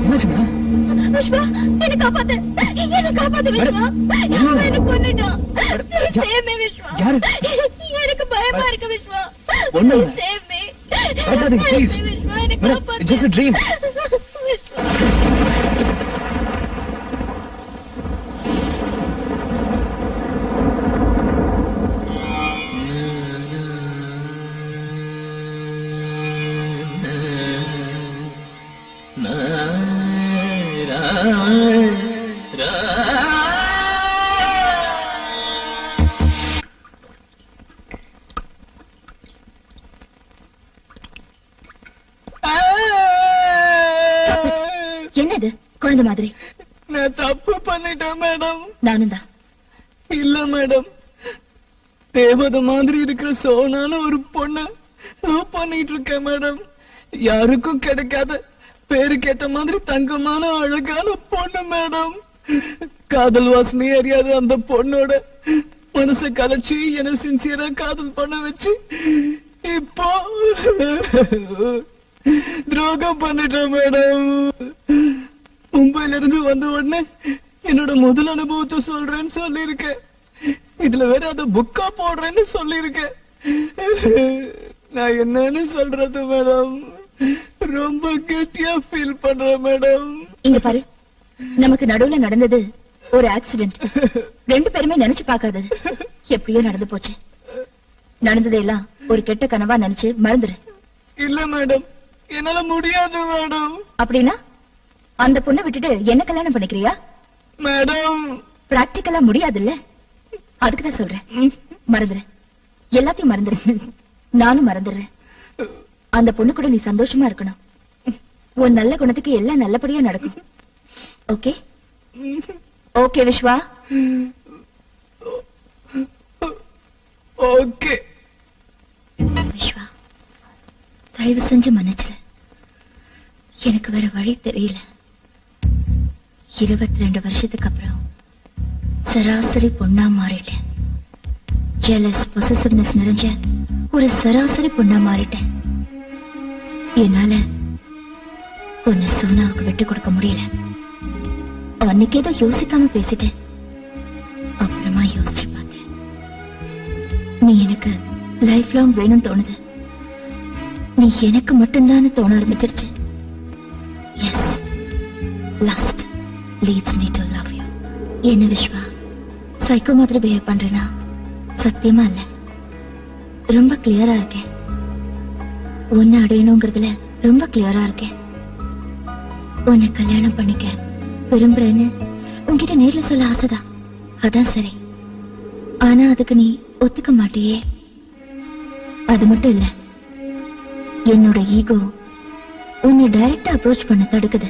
விஸ்வா, என்ன காப்பாத்து, என்ன காப்பாத்து விஸ்வா. அவன் என்ன கொன்னுட்டான். Please save me Vishwa. எனக்கு பயமா இருக்கு Vishwa. Please save me. Please. Vishwa, என்ன காப்பாத்து. It's just a dream. என்னது குழந்தை மாதிரி? நான் தப்பு பண்ணிட்டேன் மேடம். நானும் தான். இல்ல மேடம், தேவதை மாதிரி இருக்கிற சோனான ஒரு பொண்ண லவ் பண்ணிட்டு இருக்கேன் மேடம். யாருக்கும் கிடைக்காத பேருக்கேற்ற மாதிரி தங்கமான அழகான பொண்ணு மேடம். காதல் வாசனை அறியாத அந்த பொண்ணோட மனசை கலைச்சு என்ன சின்சியரா காதல் பண்ண வச்சு இப்போ துரோகம் பண்ணிட்டேன் மேடம். மும்பைல இருந்து வந்த உடனே என்னோட முதல் அனுபவத்தை சொல்றேன்னு சொல்லிருக்கேன். இதுல வேற அத புக்கா போடுறேன்னு சொல்லிருக்கேன். நான் என்னன்னு சொல்றது மேடம்? ரொம்ப கெட்டியா ஃபீல் பண்றேன் மேடம். இங்க பாரு, நமக்கு நடுவுல நடந்தது ஒரு ஆக்சிடென்ட். ரெண்டு பேருமே நினைச்சு பார்க்காதது எப்படியோ நடந்து போச்சு. நடந்ததெல்லாம் ஒரு கெட்ட கனவா நினைச்சு மறந்துரு. இல்ல மேடம், என்னால முடியாது மேடம். அப்படின்னா அந்த பொண்ணை விட்டுட்டு என்ன கல்யாணம் பண்ணிக்கிறியா? மேடம், பிராக்டிக்கலா முடியாதுல்ல, அதுக்குதான் சொல்றேன். மறந்துரு, எல்லாத்தையும் மறந்துரு. நானும் மறந்துடுறேன். அந்த பொண்ணு கூட நீ சந்தோஷமா இருக்கணும். உன் நல்ல குணத்துக்கு எல்லாம் நல்லபடியா நடக்கும். Okay okay Vishwa? Okay Vishwa, தயவு செஞ்சு மன்னிச்சிரு. எனக்கு வேற வழி தெரியல. 22 வருஷத்துக்கு அப்புறம் சராசரி பொண்ணா மாறிட்டேன். ஜெலஸ் பொசசிவ்னஸ் நிறைஞ்ச ஒரு சராசரி பொண்ணா மாறிட்டேன். என்னால உன்னை சோனாவுக்கு விட்டு கொடுக்க முடியல. அன்னைக்கு ஏதோ யோசிக்காம பேசிட்டேன். அப்புறமா யோசிச்சு பார்த்தேன். நீ எனக்கு லைஃப் லாங் வேணும்னு தோணுது. நீ எனக்கு மட்டும்தான் தோண ஆரம்பிச்சிருச்சு. Yes, lust leads me to love you. என்ன விஸ்வா, சைக்கோ மாதிரி பிஹேவ் பண்றேனா? சத்தியமா இல்ல, ரொம்ப கிளியரா இருக்கேன். உன்னை அடையணுங்கிறதுல ரொம்ப கிளியரா இருக்கேன். உன்னை கல்யாணம் பண்ணிக்க விரும்புறேன்னு உன்கிட்ட நேர்ல சொல்ல ஆசைதான். அதான் சரி. ஆனா அதுக்கு நீ ஒத்துக்க மாட்டியே. அது மட்டும் இல்ல, என்னோட ஈகோ உன்னை டைரக்டா அப்ரோச் பண்ண தடுக்குது.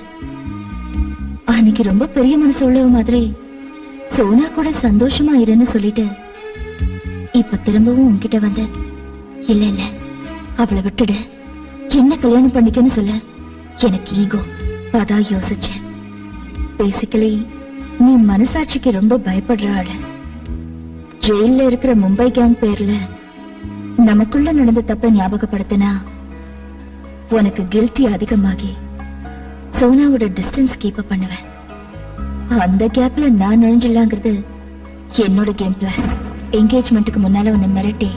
அன்னைக்கு ரொம்ப பெரிய மனசு உள்ளவ மாதிரி சோனா கூட சந்தோஷமா இருன்னு சொல்லிட்டு இப்ப திரும்பவும் உன்கிட்ட வந்து இல்ல இல்ல அவளை விட்டுடு, என்ன கல்யாணம் பண்ணிக்கன்னு சொல்ல எனக்கு ஈகோ. அதான் யோசிச்சேன். பேசிக்கலி நீ மனசாட்சிக்கு ரொம்ப பயப்படுற ஆளு. ஜெயில இருக்கிற மும்பை கேங் பேர்ல நமக்குள்ள நடந்த தப்ப ஞாபகப்படுத்தினா உனக்கு கில்ட்டி அதிகமாகி சோனாவோட டிஸ்டன்ஸ் கீப் பண்ணுவேன். அந்த கேப்ல நான் நுழைஞ்சிடலாங்கிறது என்னோட கேம் பிளான். என்கேஜ்மெண்ட்டுக்கு முன்னால உன்னை மிரட்டி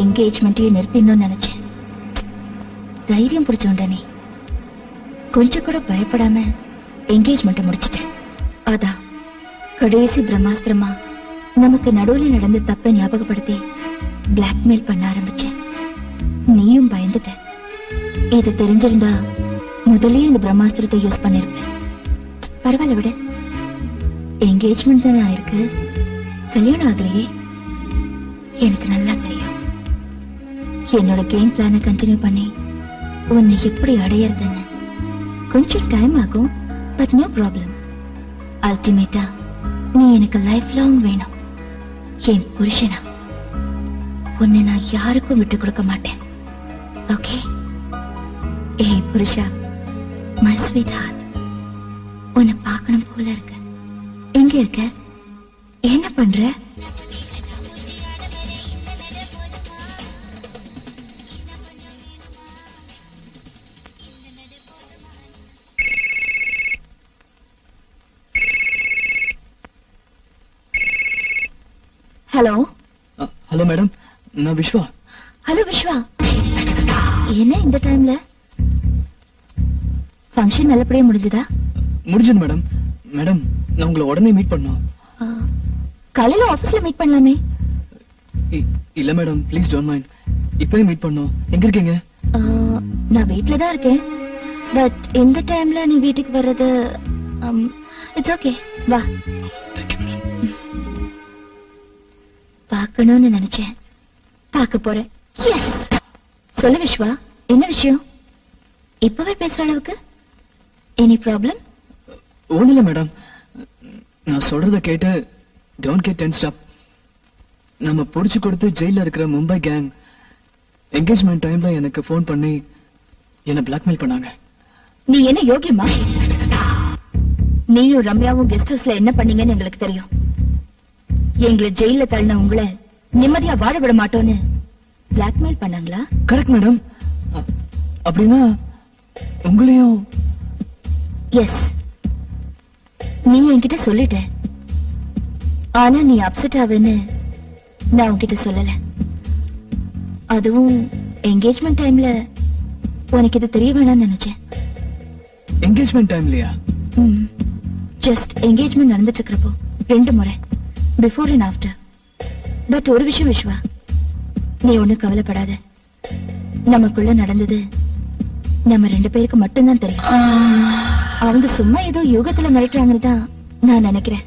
என்கேஜ்மெண்ட்டையே நிறுத்திடணும்னு நினைச்சேன். தைரியம் பிடிச்சோண்ட நீ கொஞ்சம் கூட பயப்படாம என்கேஜ்மெண்ட் முடிச்சிட்டேன். அதான் கடைசி பிரம்மாஸ்திரமா நமக்கு நடுவுல நடந்த தப்ப ஞாபகப்படுத்தி பிளாக்மெயில் பண்ண ஆரம்பிச்சேன். நீயும் பயந்துட்ட. இது தெரிஞ்சிருந்தா முதலே இந்த பிரம்மாஸ்திரத்தை யூஸ் பண்ணிருப்பேன். பரவாயில்ல விட, என்கேஜ்மெண்ட் தானே ஆயிருக்கு, கல்யாணம் ஆகலையே. எனக்கு நல்லா தெரியும். என்னோட கேம் பிளானை கண்டினியூ பண்ணி உன்னை எப்படி அடையறதுன்னு கொஞ்சம் டைம் ஆகும். But no problem. அல்டிமேட்டா நீ எனக்கு லைஃப் லாங் வேணும். என் புருஷனா உன்னை நான் யாருக்கும் விட்டு கொடுக்க மாட்டேன். ஓகே? ஏய் புருஷா, மை ஸ்வீட் ஹார்ட், உன்னை பார்க்கணும் போல இருக்கு. எங்க இருக்க? என்ன பண்ற? ஹலோ ஹலோ மேடம், நான் விஸ்வா. ஹலோ விஸ்வா, என்ன இந்த டைம்ல? ஃபங்க்ஷன் நல்லபடியா முடிஞ்சதா? முடிஞ்சது மேடம். மேடம், நான் உங்களை உடனே மீட் பண்ணோம். ஆ, காலையில ஆபீஸ்ல மீட் பண்ணலாமே. இல்ல மேடம், ப்ளீஸ் டோன்ட் மைண்ட். இப்பவே மீட் பண்ணோம். எங்க இருக்கீங்க? ஆ, நான் வீட்ல தான் இருக்கேன். பட் இந்த டைம்ல நீ வீட்டுக்கு வர்றது இட்ஸ் ஓகே. வா. பார்க்கணும்னு நினைச்சேன், பார்க்க போறேன். எஸ். சொல்லு விஸ்வா, என்ன விஷயம்? இப்பவே பேசுற அளவுக்கு எனி ப்ராப்ளம்? ஒண்ணும் இல்ல மேடம். நான் சொல்றத கேட்டு டோன்ட் கெட் டென்ஸ்ட் அப். நம்ம புடிச்சு கொடுத்து ஜெயில இருக்கிற மும்பை கேங் என்கேஜ்மெண்ட் டைம்ல எனக்கு ஃபோன் பண்ணி என்ன பிளாக்மெயில் பண்ணாங்க. நீ என்ன யோகியமா? நீயும் ரம்யாவும் கெஸ்ட் ஹவுஸ்ல என்ன பண்ணீங்கன்னு எங்களுக்கு தெரியும். எங்களை ஜெயில தள்ளின உங்களை நிம்மதியா வாழ விட மாட்டோன்னு பிளாக்மெயில் பண்ணாங்களா? Correct madam. அப்படின்னா உங்களையும்? எஸ். நீ என்கிட்ட சொல்லிட்ட, ஆனா நீ அப்செட் ஆவேன்னு நான் உன்கிட்ட சொல்லல. அதுவும் என்கேஜ்மெண்ட் டைம்ல உனக்கு இது தெரிய வேணாம்னு நினைச்சேன். என்கேஜ்மெண்ட் டைம்லயா? ஜஸ்ட் என்கேஜ்மெண்ட் நடந்துட்டு இருக்கிறப்போ 2 முறை, பிஃபோர் அண்ட் ஆஃப்டர். பட் ஒரு விஷயம் விஸ்வா, நீ ஒண்ணு கவலைப்படாத. நமக்குள்ள நடந்தது நம்ம 2 பேருக்கு மட்டும்தான் தெரியும். அவங்க சும்மா ஏதோ யோகத்துல மிரட்டுறாங்கன்னு தான் நான் நினைக்கிறேன்.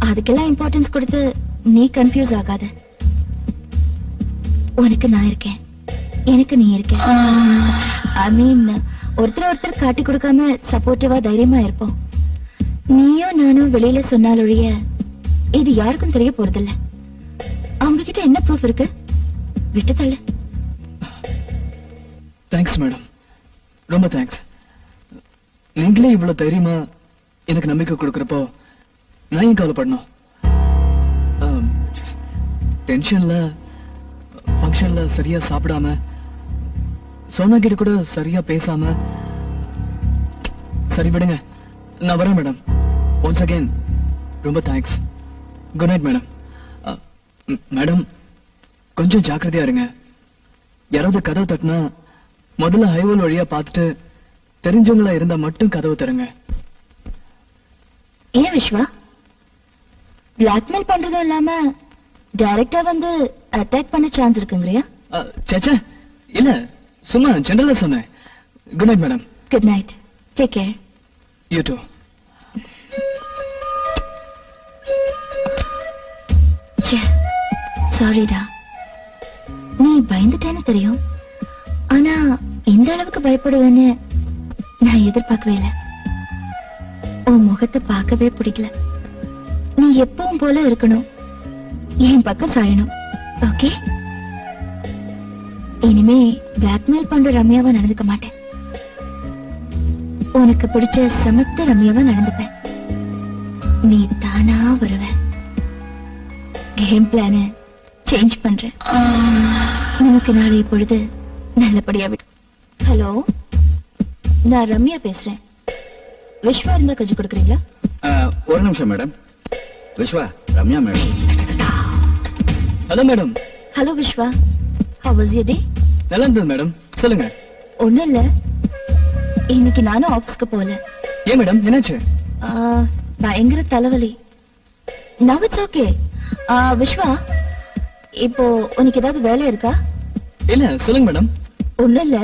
அதுக்கெல்லாம் இம்பார்ட்டன்ஸ் கொடுத்து நீ கன்ஃபியூஸ் ஆகாத. உனக்கு நான் இருக்கேன், எனக்கு நீ இருக்க. ஐ மீன், ஒருத்தர் காட்டி கொடுக்காம சப்போர்ட்டிவா தைரியமா இருப்போம். நீயும் நானும் வெளியில சொன்னாலொழிய இது யாருக்கும் தெரிய போறதில்ல. அவங்க கிட்ட என்ன ப்ரூஃப் இருக்கு? விட்டு தள்ளு. தேங்க்ஸ் மேடம், ரொம்ப தேங்க்ஸ். நீங்களே இவ்வளவு தைரியமா எனக்கு நம்பிக்கை கொடுக்கறப்போ நான் ஏன் கவலைப்படணும்? டென்ஷன்ல ஃபங்க்ஷன்ல சரியா சாப்பிடாம, சோனா கிட்ட கூட சரியா பேசாம. சரி விடுங்க, நான் வரேன் மேடம். ஒன்ஸ் அகைன் ரொம்ப thanks. Good night madam. Madam, கொஞ்சம் ஜாக்கிரதையா இருங்க. யாராவது கதவு தட்டினா முதல்ல ஹைவேல் வழியா பார்த்துட்டு தெரிஞ்சவங்களா இருந்தா மட்டும் கதவு தருங்க. ஏன் விஸ்வா, பிளாக்மெயில் பண்றதும் இல்லாம டைரக்டா வந்து அட்டாக் பண்ண சான்ஸ் இருக்குங்கறியா? சேச்சே, இல்ல, சும்மா ஜெனரலா சொன்னேன். Good night madam. Good night. Take care. You too. சாரிடா, நீ பயந்துட்டேன்னு தெரியும், ஆனா இந்த அளவுக்கு பயப்படுவேன்னு நான் எதிர்பார்க்கவே இல்லை. உன் முகத்தை பார்க்கவே பிடிக்கல. நீ எப்பவும் போல இருக்கணும், என் பக்கம் சாயணும். ஓகே? இனிமே பிளாக்மெயில் பண்ற ரம்யாவா நடந்துக்க மாட்டேன். உனக்கு பிடிச்ச சமத்த ரம்யாவா நடந்துப்பேன். நீ தானா வருவ. கேம் பிளான சேஞ்ச் பண்றேன். நமக்கு நாளை பொழுது நல்லபடியா விடு. ஹலோ, நான் ரம்யா பேசுறேன். விஸ்வா இருந்தா கொஞ்சம் கொடுக்குறீங்களா? ஒரு நிமிஷம் madam. Vishwa, Ramya madam. Hello madam. Hello Vishwa, how was your day? நல்லா இருந்தது மேடம், சொல்லுங்க. ஒண்ணும் இல்ல, இன்னைக்கு நானும் ஆபீஸ்க்கு போல. ஏன் மேடம், என்னாச்சு? பயங்கர தலைவலி. now it's okay. விஸ்வா, இப்போ உனக்கு ஏதாவது வேலை இருக்கா? இல்ல, சொல்லுங்க மேடம். ஒண்ணும் இல்ல,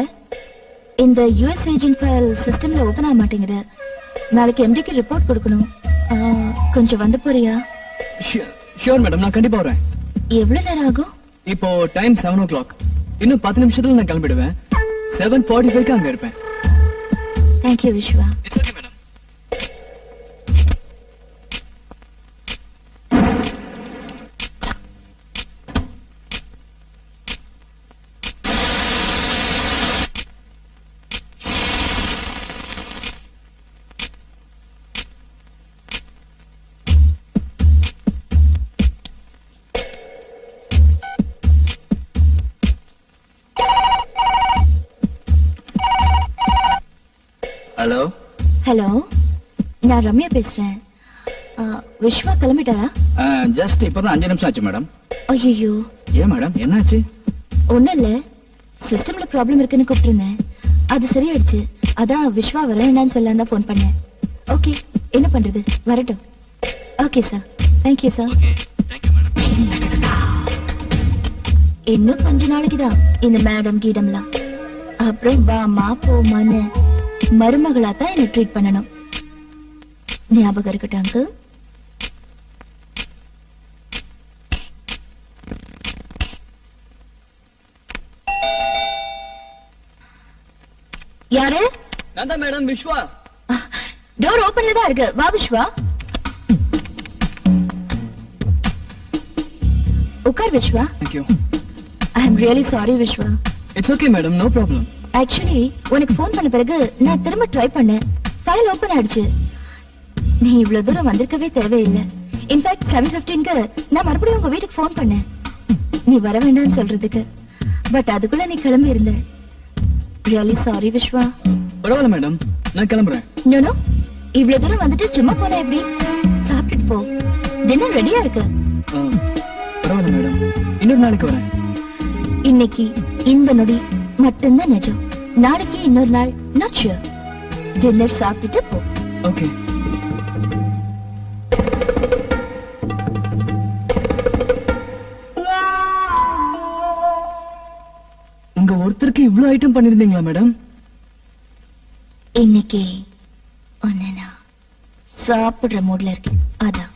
இந்த யுஎஸ் ஏஜென்ட் ஃபைல் சிஸ்டம்ல ஓபன் ஆக மாட்டேங்குது. நாளைக்கு எம்டிக்கு ரிப்போர்ட் கொடுக்கணும். கொஞ்சம் வந்து போறியா? ஷியோர் மேடம், நான் கண்டிப்பா வரேன். எவ்வளவு நேரம் ஆகும்? இப்போ டைம் 7 o'clock. இன்னும் 10 நிமிஷத்துல நான் கிளம்பிடுவேன். 7:45 அங்க இருப்பேன். Thank you Vishwa. It's okay madam. Hello. Hello, நான் ரம்யா பேசுறேன். விஸ்வா கிளம்பிட்டாரா? ஜஸ்ட் இப்பதான் 5 நிமிஷம் ஆச்சு மேடம். ஐயோ, ஏன் மேடம் என்னாச்சு? ஒண்ணும் இல்ல, சிஸ்டம்ல ப்ராப்ளம் இருக்குன்னு கூப்பிட்டிருந்தேன். அது சரியாயிடுச்சு. அதான் விஸ்வா வரேன்னு சொல்லலாம் தான் போன் பண்ணேன். ஓகே, என்ன பண்றது, வரட்டும். Okay sir, thank you sir. இன்னும் கொஞ்ச நாளைக்கு தான் இந்த மேடம் கீடம்லாம். அப்புறம் வாமா போமான்னு மருமகளா தான் என்ன ட்ரீட் பண்ணணும். ஞாபகம் இருக்கட்டும் அங்கிள். யாரு? நான் தான் மேடம், விஸ்வா. டோர் ஓபன்ல தான் இருக்கு. வா விஸ்வா, உட்கார் Vishwa. Thank you. I am really sorry Vishwa. It's okay madam, no problem. Actually உனக்கு ஃபோன் பண்ண பிறகு நான் திரும்ப ட்ரை பண்ணேன். ஃபைல் ஓபன் ஆயிடுச்சு. நீ இவ்வளவு தூரம் வந்திருக்கவே தேவையில்லை. இன்ஃபேக்ட் 7:15க்கு நான் மறுபடியும் உங்க வீட்டுக்கு ஃபோன் பண்ணேன், நீ வர வேண்டாம்னு சொல்றதுக்கு. பட் அதுக்குள்ள நீ கிளம்பி இருந்த. Really sorry Vishwa. பரவாயில்ல மேடம், நான் கிளம்புறேன். நோ, இவ்வளவு தூரம் வந்துட்டு சும்மா போனா எப்படி? சாப்பிட்டுட்டு போ, டின்னர் ரெடியா இருக்கு. பரவாயில்ல மேடம், இன்னொரு நாளைக்கு வரேன். இன்னைக்கு இந்த நொடி மட்டும்தான் நிஜம். நாளைக்கு இன்னொரு நாள் நாட் ஷூர். டின்னர் சாப்பிட்டுட்டு போ. ஓகே. உங்க ஒருத்தருக்கு இவ்ளோ ஐட்டம் பண்ணிருந்தீங்களா மேடம்? இன்னைக்கு ஒன்னு நான் சாப்பிடுற மூட்ல இருக்கேன், அதான்.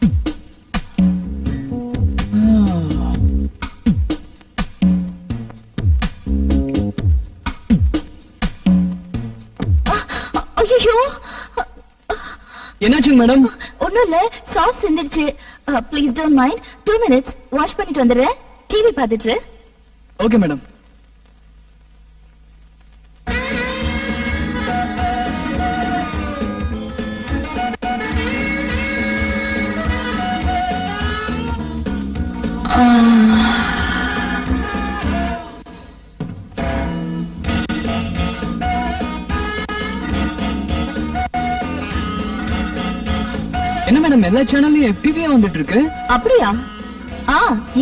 ஐயோ, என்னாச்சுங்க மேடம்? ஒண்ணும் இல்ல, சாஸ் சிந்திருச்சு. Please don't mind. 2 minutes wash பண்ணிட்டு வந்துடுறேன். டிவி பார்த்துட்டு. Okay madam. என்ன மேடம், எல்லா சேனல்லையும் FTV வந்துட்டு இருக்கு? அப்படியா?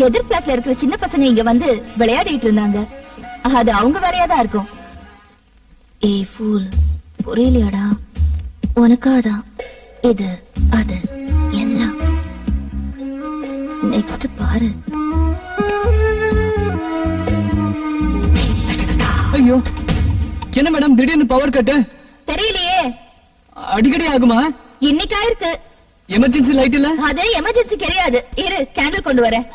எதிர் பிளாட்ல இருக்கிற சின்ன பசங்க இங்க வந்து விளையாடிட்டு இருந்தாங்க. அது அவங்க வேலையாதான் இருக்கும். ஏய் ஃபூல், புரியலையாடா? உனக்காதான் இது அது எல்லாம். நெக்ஸ்ட் பாரு. ஐயோ, என்ன மேடம் திடீர்னு பவர் கட்டு? தெரியலையே. அடிக்கடி ஆகுமா? இன்னைக்கா இருக்கு. எமர்ஜென்சி லைட் இல்ல? அது எமர்ஜென்சி கிடையாது. இரு, கேண்டில் கொண்டு வரேன்.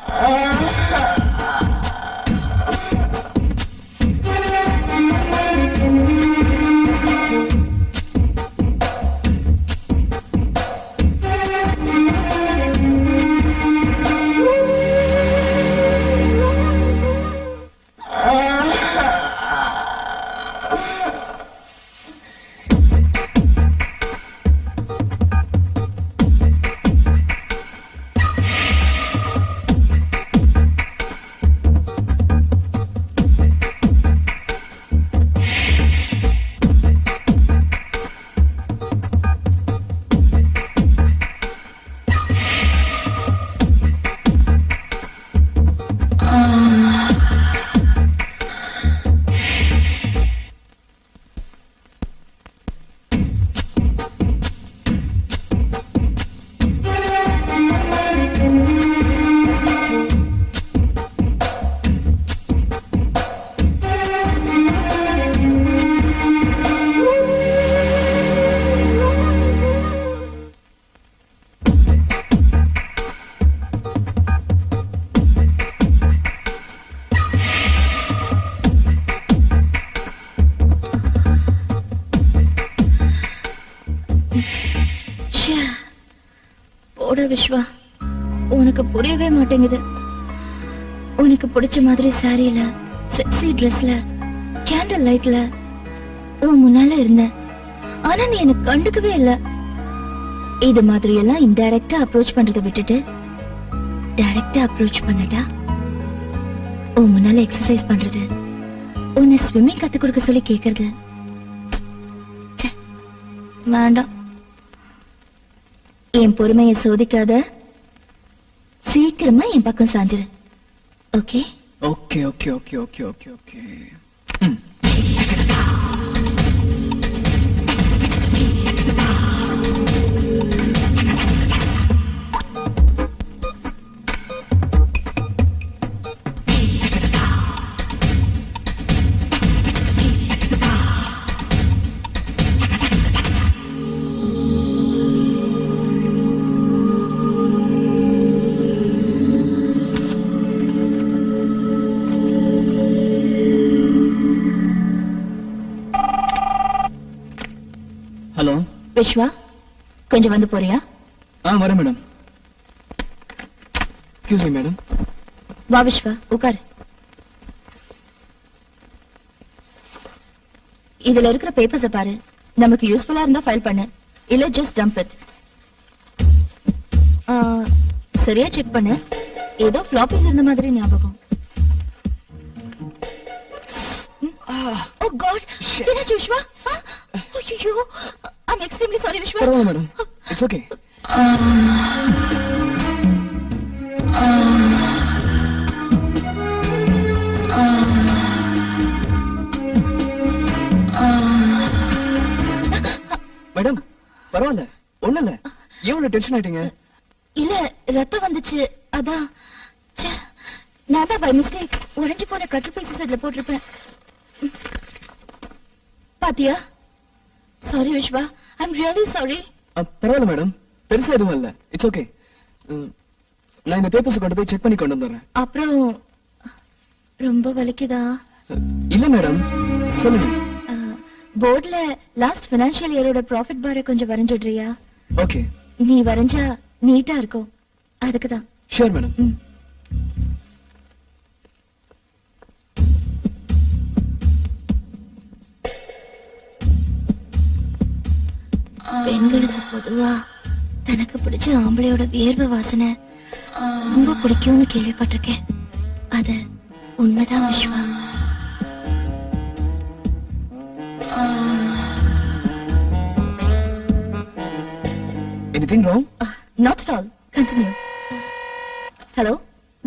போட விஸ்வா, உனக்கு புரியவே மாட்டேங்குது. உனக்கு பிடிச்ச மாதிரி சாரியில, செக்ஸி ட்ரெஸ்ல, கேண்டில் லைட்ல உன் முன்னால இருந்தேன். ஆனா நீ எனக்கு கண்டுக்கவே இல்ல. இது மாதிரி எல்லாம் இன்டைரக்டா அப்ரோச் பண்றதை விட்டுட்டு டைரக்டா அப்ரோச் பண்ணடா. உன் முன்னால எக்ஸசைஸ் பண்றது, உன்னை ஸ்விம்மிங் கத்து கொடுக்க சொல்லி கேக்குறது, வேண்டாம். என் பொறுமையை சோதிக்காத, சீக்கிரமா என் பக்கம் சாஞ்சிரு. Okay? Okay okay okay okay okay okay. Hello. Viswa, கொஞ்சம் வந்து போறியா? வரேன் மேடம். Excuse me madam. வா விஸ்வா, உட்காரு. இதுல இருக்கிற பேப்பர்ஸ பாரு. நமக்கு யூஸ்ஃபுல்லா இருந்தா ஃபைல் பண்ணு, இல்ல ஜஸ்ட் டம்ப் இட். சரியா செக் பண்ணு. ஏதோ ஃப்ளாப்பீஸ் இருந்த மாதிரி ஞாபகம். ஓ காட், என்னாச்சு விஸ்வா? ஐயோ, ஐ அம் எக்ஸ்ட்ரீம்லி சாரி விஸ்வா. பரவாயில்ல மேடம், இட்ஸ் ஓகே. மேடம் பரவாயில்ல, ஒண்ணு இல்ல. ஏன் டென்ஷன் ஆயிட்டீங்க? இல்ல, ரத்தம் வந்துச்சு, அதான். ச்சே, நான் தான் பை மிஸ்டேக் உடைஞ்சு போன கட்டர் பீசஸ் அதுல போட்டிருப்பேன். பாத்தியா? Sorry Vishwa, I am really sorry. பரவாயில்ல மேடம், பெருசா எதுவும் இல்ல. It's okay. நான் இந்த பேப்பர்ஸ் கொண்டு போய் செக் பண்ணி கொண்டு வந்துடுறேன். அப்புறம் ரொம்ப வலிக்குதா? இல்ல மேடம், சொல்லுங்க. போர்ட்ல லாஸ்ட் ஃபைனான்சியல் இயரோட ப்ராஃபிட் பாரை கொஞ்சம் வரைஞ்சிடுறியா? ஓகே. நீ வரைஞ்சா நீட்டா இருக்கும், அதுக்குதான். Sure madam. பெண்களுக்கு பொதுவா தனக்கு பிடிச்ச ஆம்பளையோட வியர்வை வாசனை ரொம்ப பிடிக்கும்னு கேள்விப்பட்டிருக்கேன். அது உண்மைதான் Viswa. Anything wrong? Not at all, continue. Hello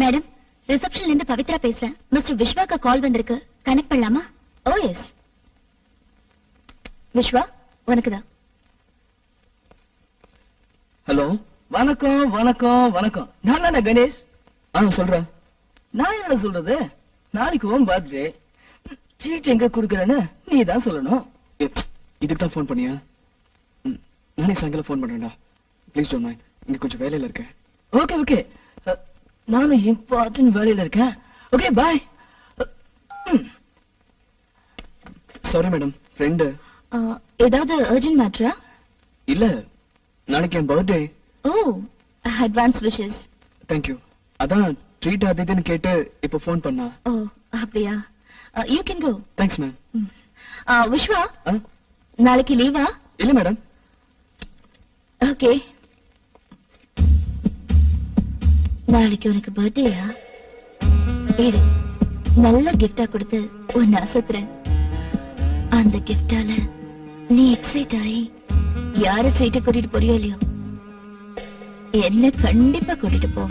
madam, ரிசப்ஷன்ல இருந்து பவித்ரா பேசுறேன். மிஸ்டர் விஸ்வாக்கு கால் வந்திருக்கு, கனெக்ட் பண்ணலாமா? Oh yes. விஸ்வா, உனக்குதான். ஹலோ. வணக்கம் வணக்கம் வணக்கம். நான் தானே கணேஷ். சொல்றேன். நான் என்ன சொல்றது, நாளைக்கு உன் பர்த்டே. ட்ரீட் எங்க குடுக்கறேன்னு நீ தான் சொல்லணும். இதுக்கு தான் ஃபோன் பண்ணியா? நானே சாயங்காலம் ஃபோன் பண்றேன்டா. ப்ளீஸ் டோன்ட் மைண்ட், இங்க கொஞ்சம் வேலையில இருக்கேன். ஓகே ஓகே, நானும் இம்பார்ட்டன்ட் வேலையில இருக்கேன். Okay bye. Sorry madam, friend. ஏதாவது அர்ஜென்ட் மேட்டரா? இல்ல, நாளைக்கு என் birthday. Oh, advance wishes. Thank you. அதான் ட்ரீட் அது இதுன்னு கேட்டு இப்ப ஃபோன் பண்ணா. ஓ அப்படியா? You can go. Thanks ma'am. Viswa, நாளைக்கு லீவா? இல்ல மேடம். ஓகே. நாளைக்கு உனக்கு பர்த்டேயா? இரு, நல்ல கிஃப்டா கொடுத்து உன்னை அசத்துறேன். அந்த கிஃப்டால நீ எக்ஸைட் ஆகி யார ட்ரீட் கூட்டிட்டு போறியோ இல்லையோ, என்ன கண்டிப்பா கூட்டிட்டு போ.